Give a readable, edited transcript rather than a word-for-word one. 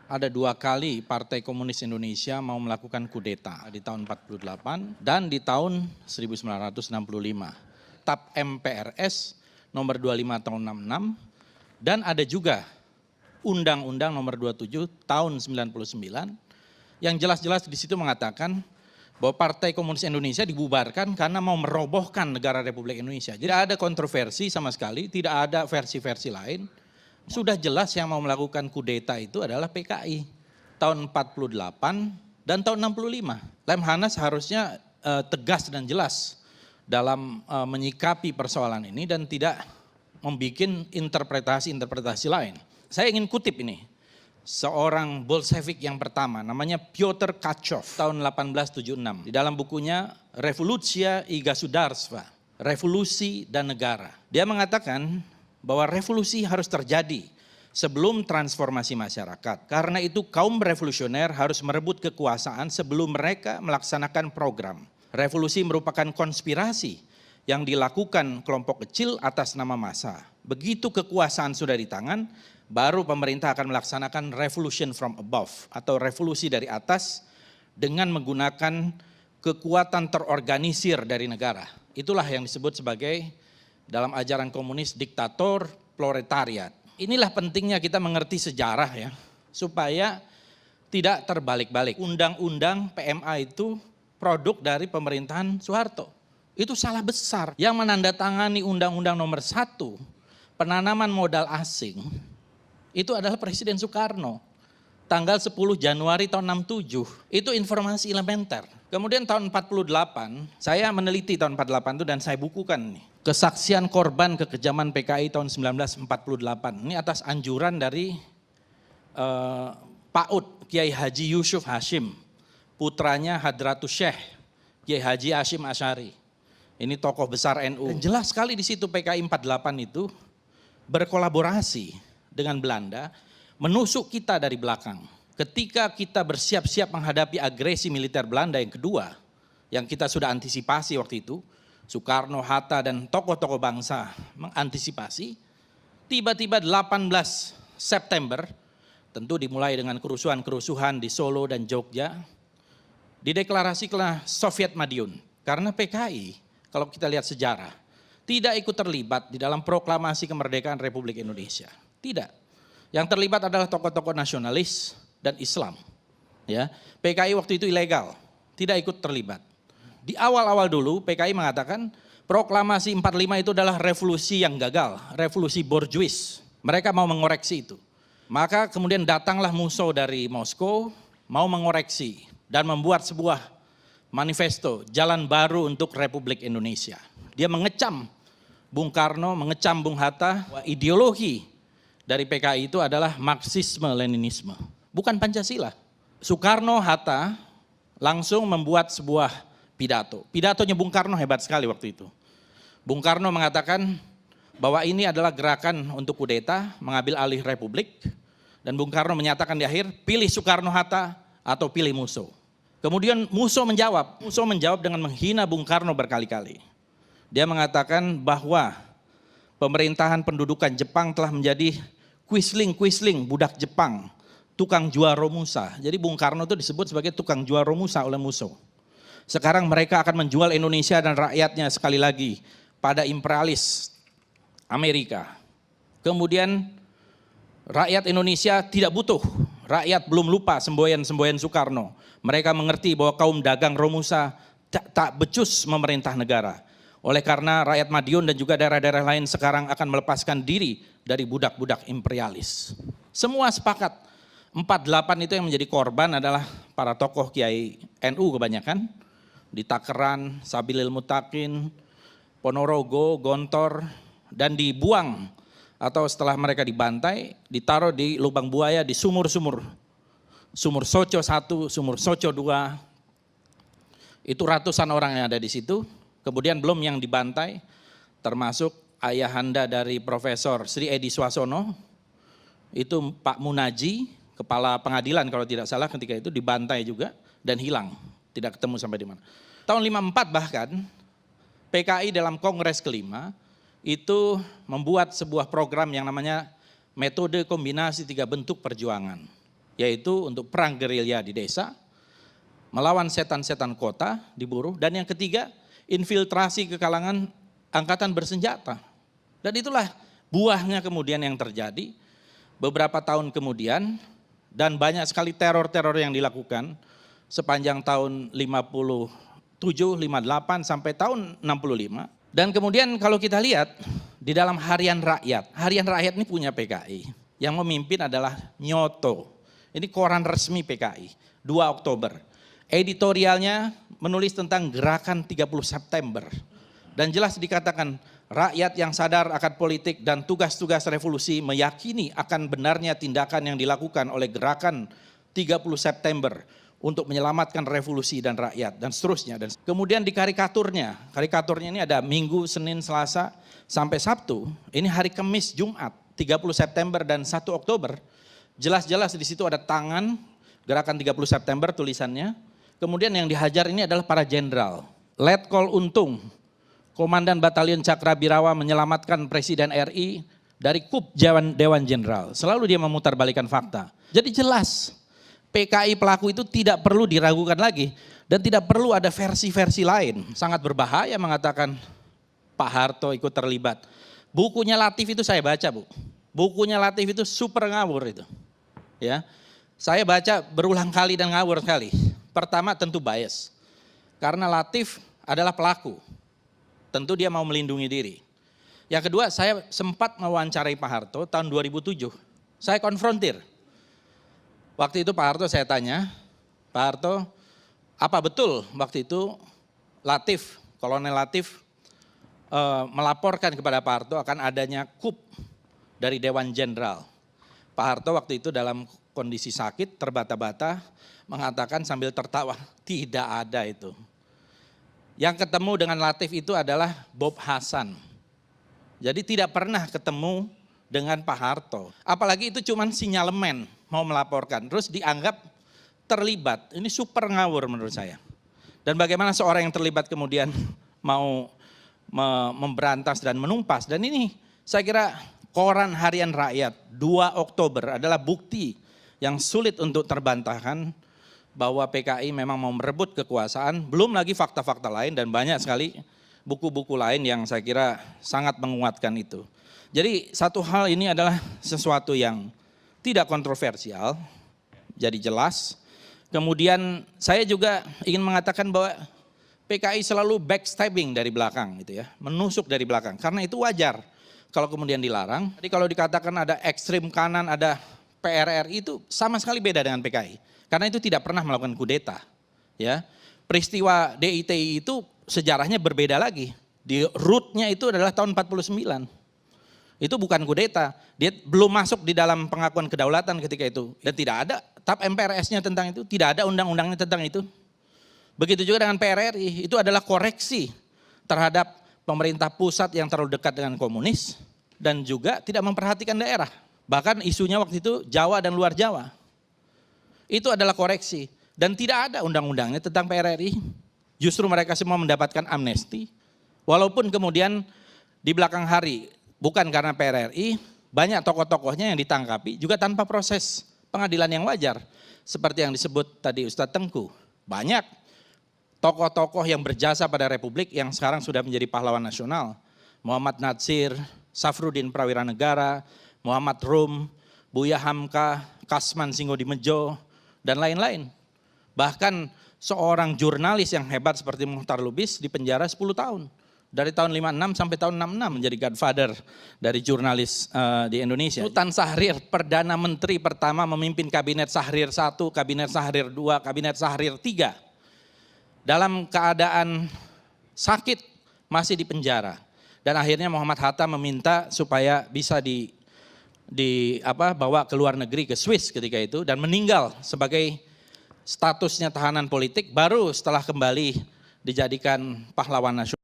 ada 2 kali Partai Komunis Indonesia mau melakukan kudeta di tahun 48 dan di tahun 1965. TAP MPRS nomor 25 tahun 66 dan ada juga Undang-Undang nomor 27 tahun 99 yang jelas-jelas di situ mengatakan bahwa Partai Komunis Indonesia dibubarkan karena mau merobohkan negara Republik Indonesia. Jadi ada kontroversi sama sekali, tidak ada versi-versi lain. Sudah jelas yang mau melakukan kudeta itu adalah PKI tahun 48 dan tahun 65. Lemhanas harusnya tegas dan jelas dalam menyikapi persoalan ini dan tidak membuat interpretasi-interpretasi lain. Saya ingin kutip ini, seorang Bolshevik yang pertama namanya Pyotr Kachov tahun 1876. Di dalam bukunya Revolutia i Gasudarstva, Revolusi dan Negara. Dia mengatakan bahwa revolusi harus terjadi sebelum transformasi masyarakat. Karena itu kaum revolusioner harus merebut kekuasaan sebelum mereka melaksanakan program. Revolusi merupakan konspirasi yang dilakukan kelompok kecil atas nama massa. Begitu kekuasaan sudah di tangan, baru pemerintah akan melaksanakan revolution from above atau revolusi dari atas dengan menggunakan kekuatan terorganisir dari negara. Itulah yang disebut sebagai dalam ajaran komunis diktator proletariat. Inilah pentingnya kita mengerti sejarah ya, supaya tidak terbalik-balik. Undang-undang PMA itu produk dari pemerintahan Soeharto. Itu salah besar. Yang menandatangani Undang-Undang nomor 1, penanaman modal asing, itu adalah Presiden Soekarno. Tanggal 10 Januari tahun 67, itu informasi elementer. Kemudian tahun 48, saya meneliti tahun 48 itu dan saya bukukan nih. Kesaksian korban kekejaman PKI tahun 1948. Ini atas anjuran dari PAUD, Kiai Haji Yusuf Hashim. Putranya Hadratus Syekh, Kiai Haji Hashim Asy'ari. Ini tokoh besar NU. Dan jelas sekali di situ PKI 48 itu berkolaborasi dengan Belanda, menusuk kita dari belakang. Ketika kita bersiap-siap menghadapi agresi militer Belanda yang kedua, yang kita sudah antisipasi waktu itu, Soekarno, Hatta, dan tokoh-tokoh bangsa mengantisipasi, tiba-tiba 18 September, tentu dimulai dengan kerusuhan-kerusuhan di Solo dan Jogja, dideklarasikanlah Soviet Madiun. Karena PKI, kalau kita lihat sejarah, tidak ikut terlibat di dalam proklamasi kemerdekaan Republik Indonesia. Tidak. Yang terlibat adalah tokoh-tokoh nasionalis dan Islam. Ya, PKI waktu itu ilegal, tidak ikut terlibat. Di awal-awal dulu PKI mengatakan proklamasi 45 itu adalah revolusi yang gagal, revolusi borjuis. Mereka mau mengoreksi itu. Maka kemudian datanglah Musso dari Moskow mau mengoreksi dan membuat sebuah manifesto jalan baru untuk Republik Indonesia. Dia mengecam Bung Karno, mengecam Bung Hatta, ideologi dari PKI itu adalah Marxisme-Leninisme, bukan Pancasila. Soekarno, Hatta langsung membuat sebuah pidato. Pidatonya Bung Karno hebat sekali waktu itu. Bung Karno mengatakan bahwa ini adalah gerakan untuk kudeta, mengambil alih Republik. Dan Bung Karno menyatakan di akhir, pilih Soekarno-Hatta atau pilih Musso. Kemudian Musso menjawab dengan menghina Bung Karno berkali-kali. Dia mengatakan bahwa pemerintahan pendudukan Jepang telah menjadi Quisling, budak Jepang, tukang jual Romusa. Jadi Bung Karno itu disebut sebagai tukang jual Romusa oleh Musso. Sekarang mereka akan menjual Indonesia dan rakyatnya sekali lagi pada imperialis Amerika. Kemudian rakyat Indonesia tidak butuh, rakyat belum lupa semboyan-semboyan Soekarno. Mereka mengerti bahwa kaum dagang Romusa tak becus memerintah negara. Oleh karena rakyat Madiun dan juga daerah-daerah lain sekarang akan melepaskan diri dari budak-budak imperialis. Semua sepakat, 48 itu yang menjadi korban adalah para tokoh Kiai NU kebanyakan. Di Takeran, Sabilil Mutakin, Ponorogo, Gontor, dan dibuang atau setelah mereka dibantai, ditaruh di lubang buaya di sumur-sumur. Sumur Soco 1, Sumur Soco 2, itu ratusan orang yang ada di situ. Kemudian belum yang dibantai, termasuk ayahanda dari Profesor Sri Edi Swasono, itu Pak Munaji, kepala pengadilan kalau tidak salah ketika itu dibantai juga dan hilang. Tidak ketemu sampai di mana. Tahun 54 bahkan PKI dalam Kongres kelima itu membuat sebuah program yang namanya metode kombinasi 3 bentuk perjuangan. yaitu untuk perang gerilya di desa, melawan setan-setan kota di buruh, dan yang ketiga infiltrasi ke kalangan angkatan bersenjata. Dan itulah buahnya kemudian yang terjadi beberapa tahun kemudian, dan banyak sekali teror-teror yang dilakukan sepanjang tahun 57, 58 sampai tahun 65. Dan kemudian kalau kita lihat di dalam Harian Rakyat ini punya PKI, yang memimpin adalah Nyoto. Ini koran resmi PKI, 2 Oktober. Editorialnya menulis tentang gerakan 30 September. Dan jelas dikatakan, rakyat yang sadar akan politik dan tugas-tugas revolusi meyakini akan benarnya tindakan yang dilakukan oleh gerakan 30 September untuk menyelamatkan revolusi dan rakyat, dan seterusnya. Dan kemudian di karikaturnya ini ada Minggu, Senin, Selasa, sampai Sabtu. Ini hari Kamis, Jumat, 30 September dan 1 Oktober. Jelas-jelas di situ ada tangan, gerakan 30 September tulisannya. Kemudian yang dihajar ini adalah para jenderal. Letkol Untung, Komandan Batalion Cakrabirawa, menyelamatkan Presiden RI dari kup Dewan Jenderal. Selalu dia memutarbalikkan fakta. Jadi jelas PKI pelaku itu tidak perlu diragukan lagi dan tidak perlu ada versi-versi lain. Sangat berbahaya mengatakan Pak Harto ikut terlibat. Bukunya Latif itu saya baca, Bu. Bukunya Latif itu super ngawur itu. Ya. Saya baca berulang kali dan ngawur sekali. Pertama tentu bias. Karena Latif adalah pelaku. Tentu dia mau melindungi diri. Yang kedua, saya sempat mewawancarai Pak Harto tahun 2007. Saya konfrontir. Waktu itu Pak Harto saya tanya, Pak Harto, apa betul waktu itu Latif, Kolonel Latif melaporkan kepada Pak Harto akan adanya kup dari Dewan Jenderal. Pak Harto waktu itu dalam kondisi sakit, terbata-bata, mengatakan sambil tertawa, tidak ada itu. Yang ketemu dengan Latif itu adalah Bob Hasan. Jadi tidak pernah ketemu dengan Pak Harto. Apalagi itu cuma sinyalemen mau melaporkan. Terus dianggap terlibat. Ini super ngawur menurut saya. Dan bagaimana seorang yang terlibat kemudian mau memberantas dan menumpas. Dan ini saya kira koran Harian Rakyat 2 Oktober adalah bukti yang sulit untuk terbantahkan bahwa PKI memang mau merebut kekuasaan, belum lagi fakta-fakta lain dan banyak sekali buku-buku lain yang saya kira sangat menguatkan itu. Jadi satu hal ini adalah sesuatu yang tidak kontroversial, jadi jelas. Kemudian saya juga ingin mengatakan bahwa PKI selalu backstabbing dari belakang gitu ya, menusuk dari belakang, karena itu wajar kalau kemudian dilarang. Jadi kalau dikatakan ada ekstrim kanan, ada PRRI, itu sama sekali beda dengan PKI. Karena itu tidak pernah melakukan kudeta. Ya. Peristiwa DITI itu sejarahnya berbeda lagi. Di rootnya itu adalah tahun 49. Itu bukan kudeta. Dia belum masuk di dalam pengakuan kedaulatan ketika itu. Dan tidak ada TAP MPRS-nya tentang itu. Tidak ada undang-undangnya tentang itu. Begitu juga dengan PRRI. Itu adalah koreksi terhadap pemerintah pusat yang terlalu dekat dengan komunis. Dan juga tidak memperhatikan daerah. Bahkan isunya waktu itu Jawa dan luar Jawa. Itu adalah koreksi. Dan tidak ada undang-undangnya tentang PRRI. Justru mereka semua mendapatkan amnesti. Walaupun kemudian di belakang hari, bukan karena PRRI, banyak tokoh-tokohnya yang ditangkapi juga tanpa proses pengadilan yang wajar. Seperti yang disebut tadi Ustadz Tengku. Banyak tokoh-tokoh yang berjasa pada Republik yang sekarang sudah menjadi pahlawan nasional. Muhammad Natsir, Safruddin Prawiranegara, Muhammad Rum, Buya Hamka, Kasman Singodimedjo, dan lain-lain. Bahkan seorang jurnalis yang hebat seperti Muhtar Lubis dipenjara 10 tahun. Dari tahun 56 sampai tahun 66 menjadi godfather dari jurnalis di Indonesia. Sultan Syahrir, Perdana Menteri pertama memimpin Kabinet Syahrir 1, Kabinet Syahrir 2, Kabinet Syahrir 3. Dalam keadaan sakit masih dipenjara. Dan akhirnya Muhammad Hatta meminta supaya bisa bawa ke luar negeri, ke Swiss ketika itu, dan meninggal sebagai statusnya tahanan politik, baru setelah kembali dijadikan pahlawan nasional.